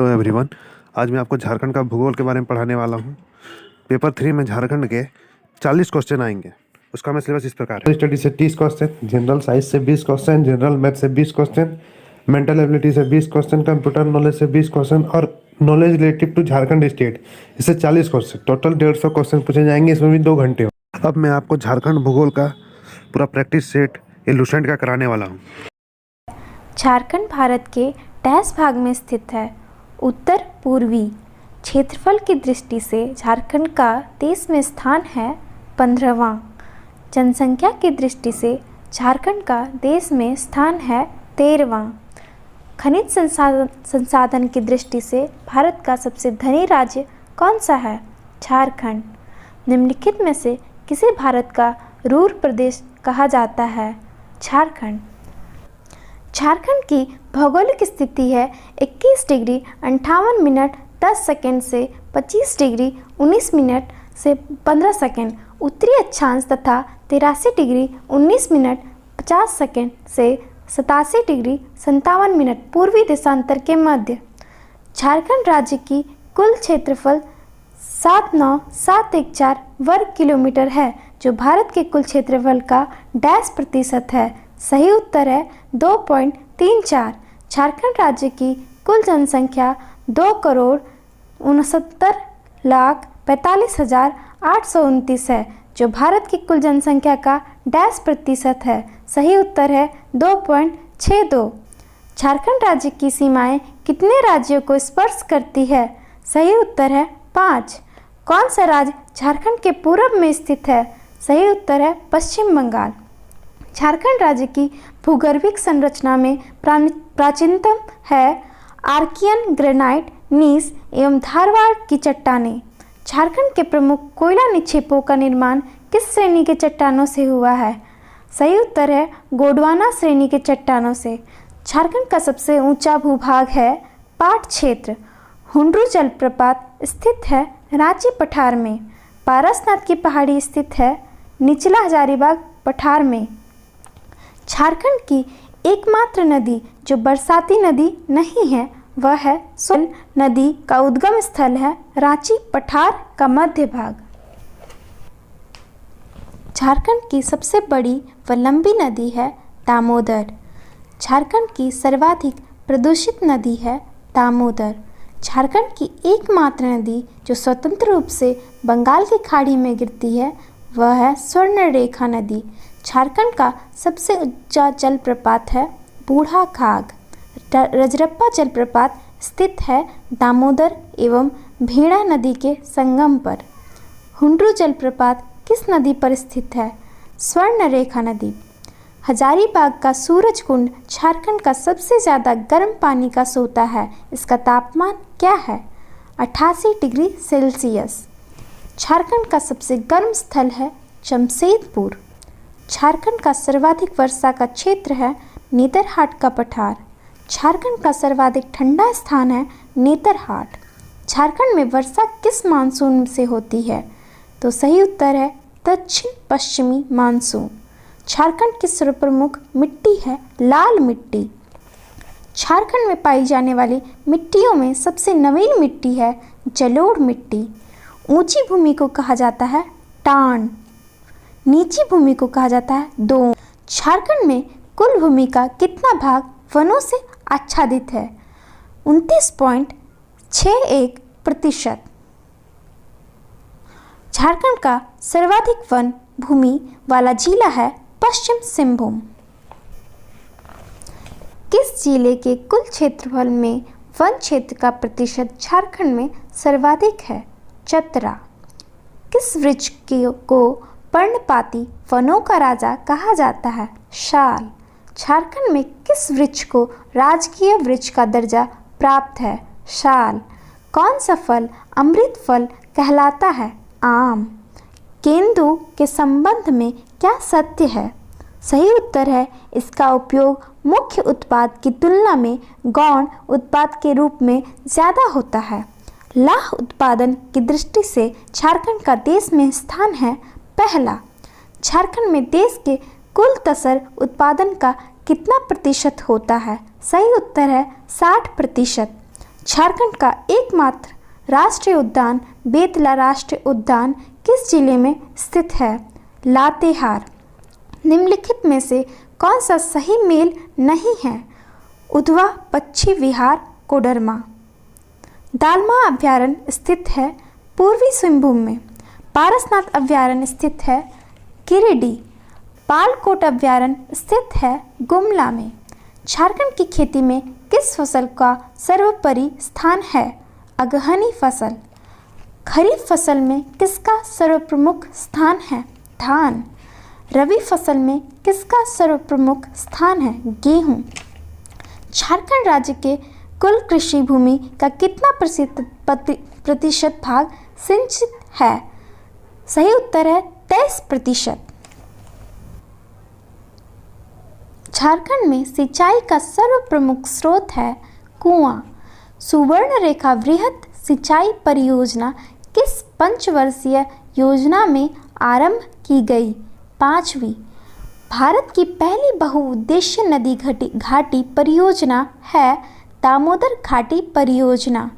Hello everyone. आज मैं आपको झारखंड का भूगोल के बारे में पढ़ाने वाला हूँ। पेपर 3 में झारखंड के 40 क्वेश्चन आएंगे। उसका मैं सिलेबस इस प्रकार है। स्टडी से 30 क्वेश्चन, जनरल साइंस से 20 क्वेश्चन, जनरल मैथ से 20 क्वेश्चन, मेंटल एबिलिटी से 20 क्वेश्चन, कंप्यूटर नॉलेज से 20 क्वेश्चन और knowledge relative to Jharkhand state इससे 40 क्वेश्चन। टोटल 150 क्वेश्चन पूछे जाएंगे। इसमें भी 2 घंटे। अब मैं आपको झारखंड भूगोल का पूरा प्रैक्टिस सेट इलुस्ट्रेट का कराने वाला हूँ। झारखंड भारत के डैश भाग में स्थित है। उत्तर पूर्वी क्षेत्रफल की दृष्टि से झारखंड का देश में स्थान है 15वां। जनसंख्या की दृष्टि से झारखंड का देश में स्थान है 13वां। खनिज संसाधन की दृष्टि से भारत का सबसे धनी राज्य कौन सा है? झारखंड। निम्नलिखित में से किसे भारत का रूर प्रदेश कहा जाता है? झारखंड। झारखंड की भौगोलिक स्थिति है 21 डिग्री 58 मिनट 10 सेकंड से 25 डिग्री 19 मिनट से 15 सेकंड उत्तरी अक्षांश तथा 83 डिग्री 19 मिनट 50 सेकंड से 87 डिग्री 57 मिनट पूर्वी देशांतर के मध्य। झारखंड राज्य की कुल क्षेत्रफल 79714 वर्ग किलोमीटर है, जो भारत के कुल क्षेत्रफल का डैश प्रतिशत है। सही उत्तर है 2.34। झारखंड राज्य की कुल जनसंख्या 2,69,45,829 है, जो भारत की कुल जनसंख्या का डैश प्रतिशत है। सही उत्तर है 2.62। झारखंड राज्य की सीमाएं कितने राज्यों को स्पर्श करती है? सही उत्तर है 5। कौन सा राज्य झारखंड के पूर्व में स्थित है? सही उत्तर है पश्चिम बंगाल। झारखंड राज्य की भूगर्भिक संरचना में प्राचीनतम है आर्कियन, ग्रेनाइट, नीस एवं धारवाड़ की चट्टानें। झारखंड के प्रमुख कोयला निक्षेपों का निर्माण किस श्रेणी के चट्टानों से हुआ है? सही उत्तर है गोंडवाना श्रेणी के चट्टानों से। झारखंड का सबसे ऊंचा भूभाग है पाट क्षेत्र। हुंड्रू जलप्रपात स्थित है रांची पठार में। पारसनाथ की पहाड़ी स्थित है निचला हजारीबाग पठार में। झारखंड की एकमात्र नदी जो बरसाती नदी नहीं है वह है सोन नदी का उद्गम स्थल है रांची पठार का मध्य भाग। झारखंड की सबसे बड़ी व लंबी नदी है दामोदर। झारखंड की सर्वाधिक प्रदूषित नदी है दामोदर। झारखंड की एकमात्र नदी जो स्वतंत्र रूप से बंगाल की खाड़ी में गिरती है वह है स्वर्णरेखा नदी। झारखंड का सबसे ऊंचा जलप्रपात है बूढ़ा खाग। रजरप्पा जलप्रपात स्थित है दामोदर एवं भेड़ा नदी के संगम पर। हुंड्रू जलप्रपात किस नदी पर स्थित है? स्वर्णरेखा नदी। हजारीबाग का सूरज कुंड झारखंड का सबसे ज़्यादा गर्म पानी का सोता है। इसका तापमान क्या है? 88 डिग्री सेल्सियस। झारखंड का सबसे गर्म स्थल है जमशेदपुर। झारखंड का सर्वाधिक वर्षा का क्षेत्र है नेतरहाट का पठार। झारखंड का सर्वाधिक ठंडा स्थान है नेतरहाट। झारखंड में वर्षा किस मानसून से होती है? तो सही उत्तर है दक्षिण पश्चिमी मानसून। झारखंड की सर्वप्रमुख मिट्टी है लाल मिट्टी। झारखंड में पाई जाने वाली मिट्टियों में सबसे नवीन मिट्टी है जलोढ़ मिट्टी। ऊंची भूमि को कहा जाता है टांड। नीची भूमि को कहा जाता है दोन। झारखंड में कुल भूमि का कितना भाग वनों से आच्छादित है? 29.61%। झारखंड का सर्वाधिक वन भूमि वाला जिला है पश्चिम सिंहभूम। किस जिले के कुल क्षेत्रफल में वन क्षेत्र का प्रतिशत झारखंड में सर्वाधिक है? चतरा। किस वृक्ष को पर्णपाती वनों का राजा कहा जाता है? शाल। झारखंड में किस वृक्ष को राजकीय वृक्ष का दर्जा प्राप्त है? शाल। कौन सा फल अमृत फल कहलाता है? आम। केंदु के संबंध में क्या सत्य है? सही उत्तर है इसका उपयोग मुख्य उत्पाद की तुलना में गौण उत्पाद के रूप में ज़्यादा होता है। लाह उत्पादन की दृष्टि से झारखंड का देश में स्थान है पहला। झारखंड में देश के कुल तसर उत्पादन का कितना प्रतिशत होता है? सही उत्तर है 60%। झारखंड का एकमात्र राष्ट्रीय उद्यान बेतला राष्ट्रीय उद्यान किस जिले में स्थित है? लातेहार। निम्नलिखित में से कौन सा सही मेल नहीं है? उधवा पक्षी विहार कोडरमा। दालमा अभयारण्य स्थित है पूर्वी सिंहभूम में। पारसनाथ अभयारण्य स्थित है गिरिडीह। बालकोट अभयारण्य स्थित है गुमला में। झारखंड की खेती में किस फसल का सर्वोपरि स्थान है? अगहनी फसल। खरीफ फसल में किसका सर्वप्रमुख स्थान है? धान। रबी फसल में किसका सर्वप्रमुख स्थान है? गेहूं। झारखंड राज्य के कुल कृषि भूमि का कितना प्रतिशत भाग सिंचित है? सही उत्तर है 23%। झारखंड में सिंचाई का सर्वप्रमुख स्रोत है कुआं। सुवर्णरेखा वृहद सिंचाई परियोजना किस पंचवर्षीय योजना में आरंभ की गई? 5वीं। भारत की पहली बहुउद्देशीय नदी घाटी परियोजना है दामोदर घाटी परियोजना।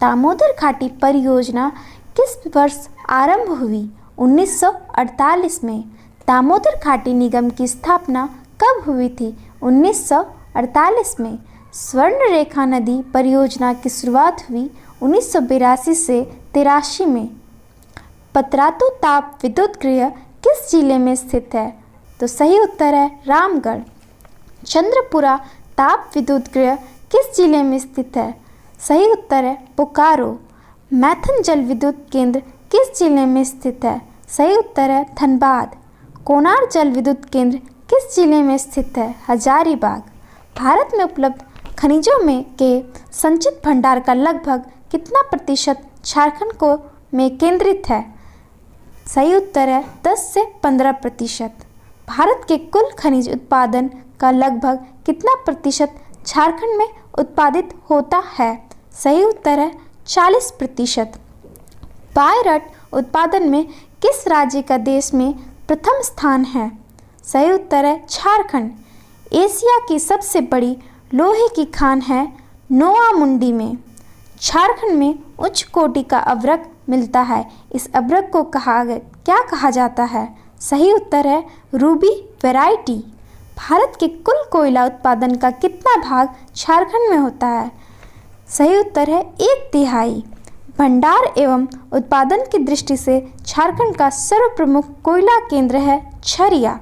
दामोदर घाटी परियोजना किस वर्ष आरंभ हुई? 1948 में। दामोदर घाटी निगम की स्थापना कब हुई थी? 1948 में। स्वर्णरेखा नदी परियोजना की शुरुआत हुई 1982 से 83 में। पतरातू ताप विद्युत गृह किस जिले में स्थित है? तो सही उत्तर है रामगढ़। चंद्रपुरा ताप विद्युत गृह किस जिले में स्थित है? सही उत्तर है बोकारो। मैथन जल विद्युत केंद्र किस जिले में स्थित है? सही उत्तर है धनबाद। कोनार जल विद्युत केंद्र किस जिले में स्थित है? हजारीबाग। भारत में उपलब्ध खनिजों में के संचित भंडार का लगभग कितना प्रतिशत झारखंड में केंद्रित है? सही उत्तर है 10 से 15%। भारत के कुल खनिज उत्पादन का लगभग कितना प्रतिशत झारखंड में उत्पादित होता है? सही उत्तर है 40%। पायरट उत्पादन में किस राज्य का देश में प्रथम स्थान है? सही उत्तर है झारखंड। एशिया की सबसे बड़ी लोहे की खान है नोआमुंडी में। झारखंड में उच्च कोटि का अभ्रक मिलता है। इस अभ्रक को क्या कहा जाता है? सही उत्तर है रूबी वैरायटी। भारत के कुल कोयला उत्पादन का कितना भाग झारखंड में होता है? सही उत्तर है 1/3। भंडार एवं उत्पादन की दृष्टि से झारखंड का सर्वप्रमुख कोयला केंद्र है झरिया।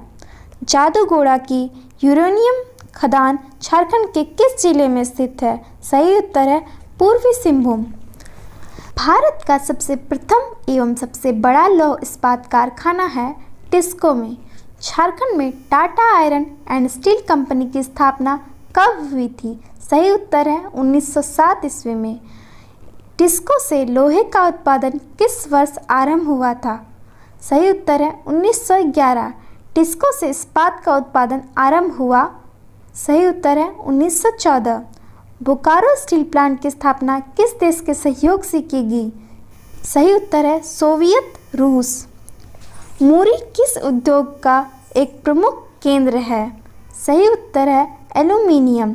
जादूगोड़ा की यूरेनियम खदान झारखंड के किस जिले में स्थित है? सही उत्तर है पूर्वी सिंहभूम। भारत का सबसे प्रथम एवं सबसे बड़ा लौह इस्पात कारखाना है टिस्को में। झारखंड में Tata iron and steel company की स्थापना कब हुई थी? सही उत्तर है 1907 ईस्वी में। टिस्को से लोहे का उत्पादन किस वर्ष आरंभ हुआ था? सही उत्तर है 1911। टिस्को से इस्पात का उत्पादन आरंभ हुआ? सही उत्तर है 1914। बोकारो स्टील प्लांट की स्थापना किस देश के सहयोग से की गई? सही उत्तर है सोवियत रूस। मूरी किस उद्योग का एक प्रमुख केंद्र है? सही उत्तर है एल्यूमीनियम।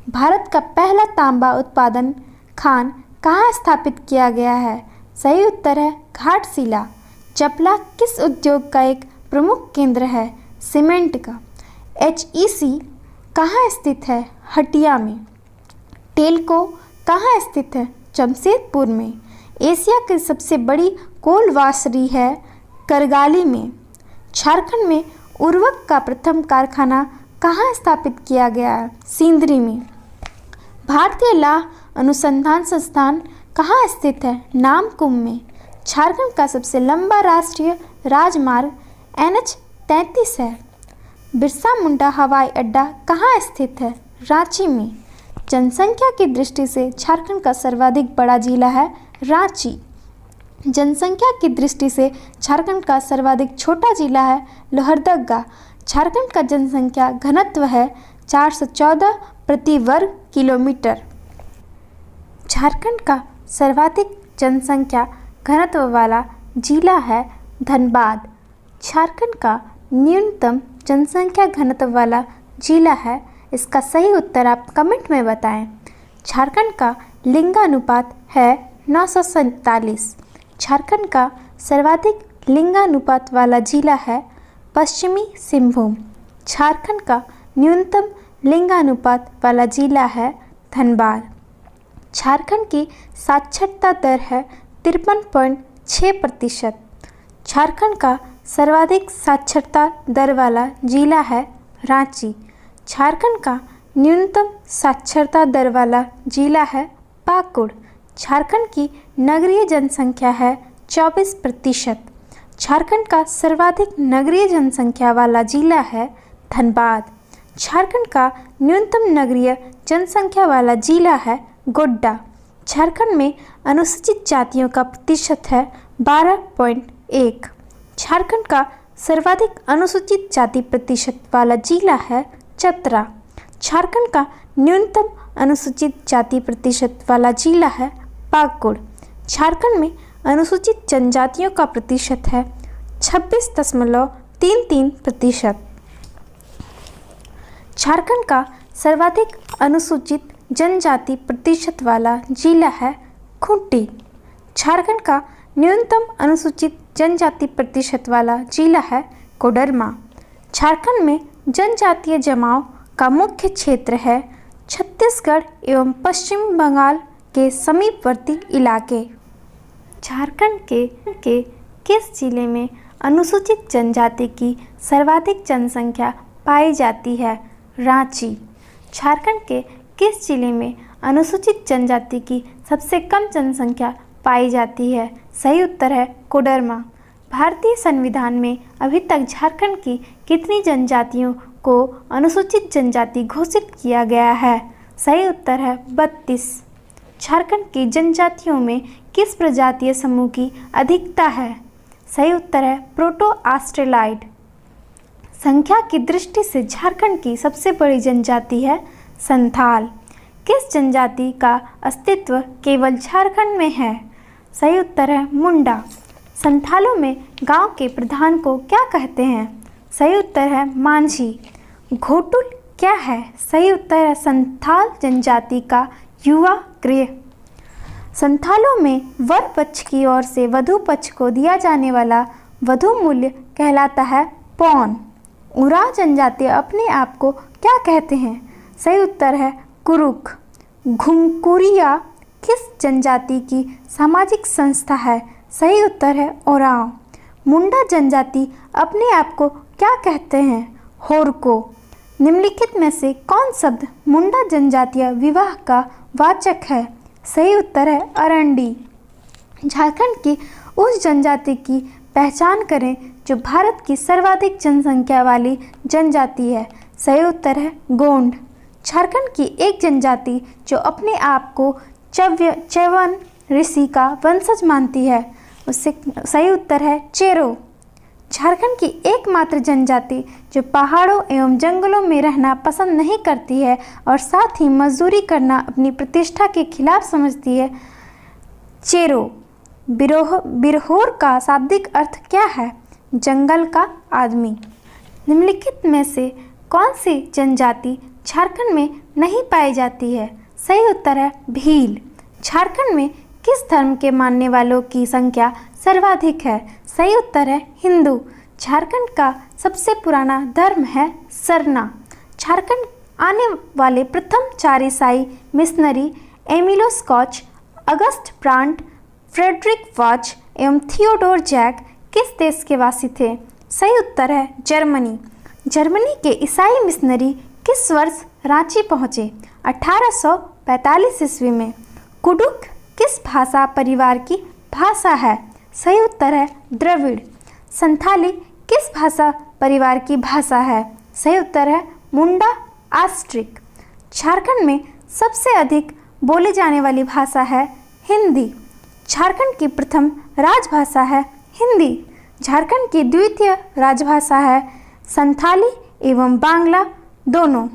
भारत का पहला तांबा उत्पादन खान कहाँ स्थापित किया गया है? सही उत्तर है घाटशिला। चपला किस उद्योग का एक प्रमुख केंद्र है? सीमेंट का। HEC कहाँ स्थित है? हटिया में। टेल्को कहाँ स्थित है? जमशेदपुर में। एशिया की सबसे बड़ी कोल वाशरी है करगाली में। झारखंड में उर्वरक का प्रथम कारखाना कहाँ स्थापित किया गया है? सिंदरी में। भारतीय लौह अनुसंधान संस्थान कहाँ स्थित है? नामकुम में। झारखंड का सबसे लंबा राष्ट्रीय राजमार्ग NH-33 है। बिरसा मुंडा हवाई अड्डा कहाँ स्थित है? रांची में। जनसंख्या की दृष्टि से झारखंड का सर्वाधिक बड़ा जिला है रांची। जनसंख्या की दृष्टि से झारखंड का सर्वाधिक छोटा जिला है लोहरदगा। झारखंड का जनसंख्या घनत्व है 414 प्रति वर्ग किलोमीटर। झारखंड का सर्वाधिक जनसंख्या घनत्व वाला जिला है धनबाद। झारखंड का न्यूनतम जनसंख्या घनत्व वाला जिला है। इसका सही उत्तर आप कमेंट में बताएं। झारखंड का लिंगानुपात है 947। झारखंड का सर्वाधिक लिंगानुपात वाला जिला है पश्चिमी सिंहभूम। झारखंड का न्यूनतम लिंगानुपात वाला जिला है धनबाद। झारखंड की साक्षरता दर है 53.6%। झारखंड का सर्वाधिक साक्षरता दर वाला जिला है रांची। झारखंड का न्यूनतम साक्षरता दर वाला जिला है पाकुड़। झारखंड की नगरीय जनसंख्या है 24%। झारखंड का सर्वाधिक नगरीय जनसंख्या वाला जिला है धनबाद। झारखंड का न्यूनतम नगरीय जनसंख्या वाला जिला है गोड्डा। झारखंड में अनुसूचित जातियों का प्रतिशत है 12.1। झारखंड का सर्वाधिक अनुसूचित जाति प्रतिशत वाला जिला है चतरा। झारखंड का न्यूनतम अनुसूचित जाति प्रतिशत वाला जिला है पाकुड़। झारखंड में अनुसूचित जनजातियों का प्रतिशत है 26.33%। झारखंड का सर्वाधिक अनुसूचित जनजाति प्रतिशत वाला जिला है खूंटी। झारखंड का न्यूनतम अनुसूचित जनजाति प्रतिशत वाला जिला है कोडरमा। झारखंड में जनजातीय जमाव का मुख्य क्षेत्र है छत्तीसगढ़ एवं पश्चिम बंगाल के समीपवर्ती इलाके। झारखंड के किस जिले में अनुसूचित जनजाति की सर्वाधिक जनसंख्या पाई जाती है? रांची। झारखंड के किस जिले में अनुसूचित जनजाति की सबसे कम जनसंख्या पाई जाती है? सही उत्तर है कोडरमा। भारतीय संविधान में अभी तक झारखंड की कितनी जनजातियों को अनुसूचित जनजाति घोषित किया गया है? सही उत्तर है 32। झारखंड की जनजातियों में किस प्रजातीय समूह की अधिकता है? सही उत्तर है प्रोटो ऑस्ट्रेलॉइड। संख्या की दृष्टि से झारखंड की सबसे बड़ी जनजाति है संथाल। किस जनजाति का अस्तित्व केवल झारखंड में है? सही उत्तर है मुंडा। संथालों में गांव के प्रधान को क्या कहते हैं? सही उत्तर है मांझी। घोटुल क्या है? सही उत्तर है संथाल जनजाति का युवा गृह। संथालों में वर पक्ष की ओर से वधु पक्ष को दिया जाने वाला वधु मूल्य कहलाता है पौन। उरांव जनजाति अपने आप को क्या कहते हैं? सही उत्तर है कुरुक। घुमकुरिया किस जनजाति की सामाजिक संस्था है? सही उत्तर है ओरांव। मुंडा जनजाति अपने आप को क्या कहते हैं? होरको। निम्नलिखित में से कौन शब्द मुंडा जनजातीय विवाह का वाचक है? सही उत्तर है अरंडी। झारखंड की उस जनजाति की पहचान करें जो भारत की सर्वाधिक जनसंख्या वाली जनजाति है। सही उत्तर है गोंड। झारखंड की एक जनजाति जो अपने आप को च्यवन ऋषि का वंशज मानती है, उससे सही उत्तर है चेरो। झारखंड की एकमात्र जनजाति जो पहाड़ों एवं जंगलों में रहना पसंद नहीं करती है और साथ ही मजदूरी करना अपनी प्रतिष्ठा के खिलाफ समझती है, चेरो। बिरहोर का शाब्दिक अर्थ क्या है? जंगल का आदमी। निम्नलिखित में से कौन सी जनजाति झारखंड में नहीं पाई जाती है? सही उत्तर है भील। झारखंड में किस धर्म के मानने वालों की संख्या सर्वाधिक है? सही उत्तर है हिंदू। झारखंड का सबसे पुराना धर्म है सरना। झारखंड आने वाले प्रथम 4 ईसाई missionary Emil Schatz, August Brandt, Friedrich वॉच एवं थियोडोर जैक किस देश के वासी थे? सही उत्तर है जर्मनी। जर्मनी के ईसाई मिशनरी किस वर्ष रांची पहुँचे? 1845 ईस्वी में। कुडुक किस भाषा परिवार की भाषा है? सही उत्तर है द्रविड़। संथाली किस भाषा परिवार की भाषा है? सही उत्तर है मुंडा ऑस्ट्रिक। झारखंड में सबसे अधिक बोली जाने वाली भाषा है हिंदी। झारखंड की प्रथम राजभाषा है हिंदी। झारखंड की द्वितीय राजभाषा है संथाली एवं बांग्ला दोनों।